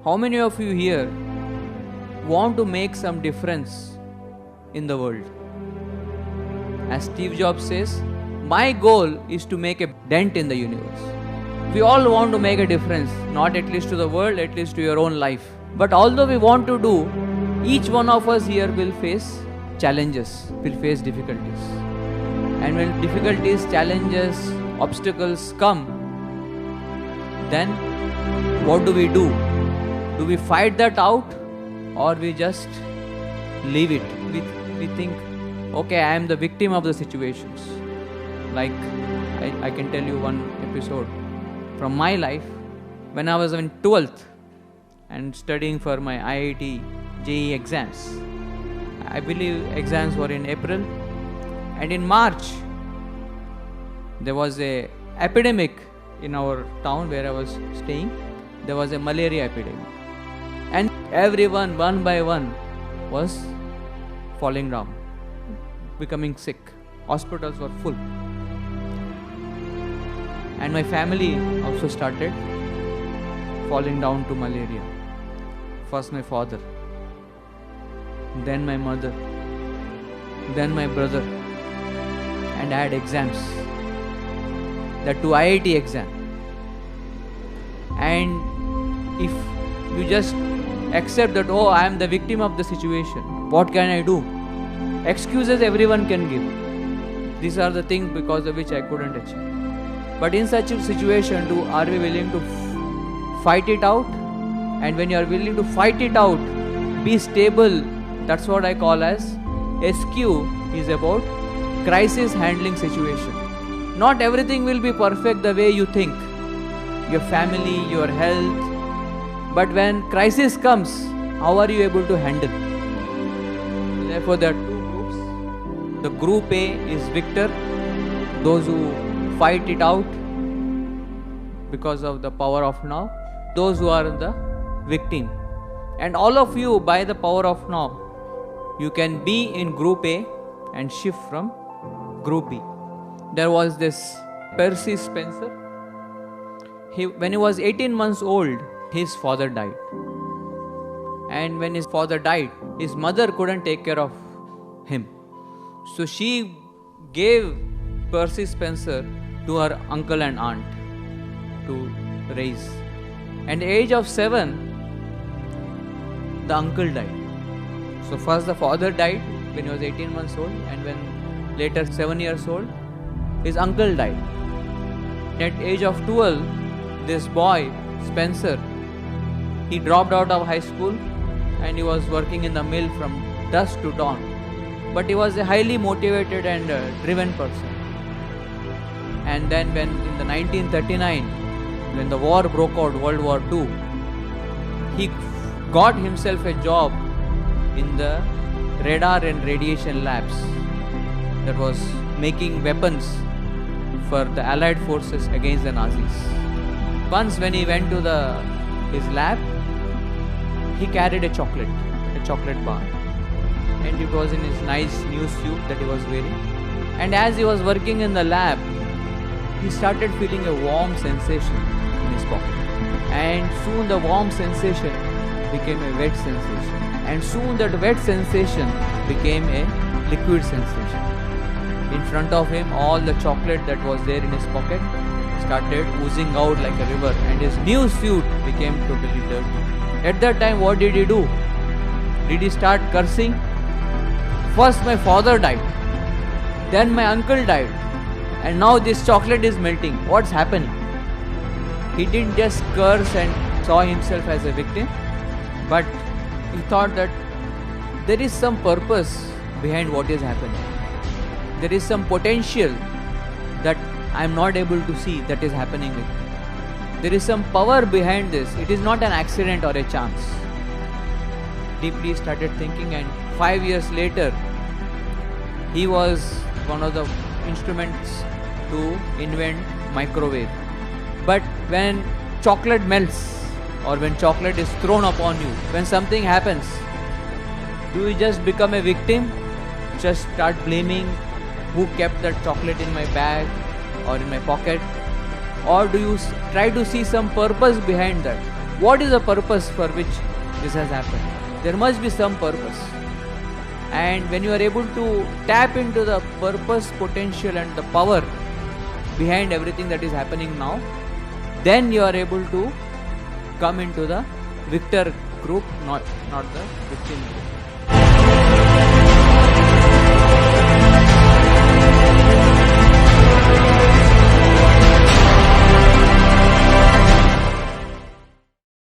How many of you here want to make some difference in the world? As Steve Jobs says, my goal is to make a dent in the universe. We all want to make a difference, not at least to the world, at least to your own life. But although we want to do, each one of us here will face challenges, will face difficulties. And when difficulties, challenges, obstacles come, then what do? Do we fight that out, or we just leave it? We think, okay, I am the victim of the situations. Like I can tell you one episode from my life. When I was in 12th and studying for my IIT JEE exams, I believe exams were in April, and in March there was a epidemic in our town where I was staying. There was a malaria epidemic, and everyone one by one was falling down, becoming sick. Hospitals were full, and my family also started falling down to malaria. First my father, then my mother, then my brother, and I had exams, that to IIT exam. And if you just accept that, oh, I am the victim of the situation, what can I do? Excuses everyone can give. These are the things because of which I couldn't achieve. But in such a situation, are we willing to fight it out? And when you are willing to fight it out, be stable. That's what I call as SQ is about crisis handling situation. Not everything will be perfect the way you think. Your family, your health. But when crisis comes, how are you able to handle? Therefore, there are two groups. The group A is victor, those who fight it out because of the power of now. Those who are the victim. And all of you, by the power of now, you can be in group A and shift from group B. There was this Percy Spencer. When he was 18 months old, his father died. And when his father died, his mother couldn't take care of him. So she gave Percy Spencer to her uncle and aunt to raise. At the age of 7, the uncle died. So first the father died when he was 18 months old, and when later 7 years old, his uncle died. At age of 12, this boy, Spencer, he dropped out of high school and he was working in the mill from dusk to dawn. But he was a highly motivated and driven person. And then when in the 1939, when the war broke out, World War II, he got himself a job in the radar and radiation labs that was making weapons for the Allied forces against the Nazis. Once when he went to his lab, he carried a chocolate bar, and it was in his nice new suit that he was wearing. And as he was working in the lab, he started feeling a warm sensation in his pocket, and soon the warm sensation became a wet sensation, and soon that wet sensation became a liquid sensation. In front of him, all the chocolate that was there in his pocket started oozing out like a river, and his new suit became totally dirty. At that time, what did he do? Did he start cursing? First my father died, then my uncle died, and now this chocolate is melting. What's happening? He didn't just curse and saw himself as a victim, but he thought that there is some purpose behind what is happening. There is some potential that I am not able to see that is happening with me. There is some power behind this. It is not an accident or a chance. Deeply started thinking, and 5 years later, he was one of the instruments to invent microwave. But when chocolate melts, or when chocolate is thrown upon you, when something happens, do you just become a victim? Just start blaming who kept that chocolate in my bag or in my pocket? Or do you try to see some purpose behind that? what is the purpose for which this has happened? There must be some purpose. And when you are able to tap into the purpose, potential and the power behind everything that is happening now, then you are able to come into the victor group, not the victim group.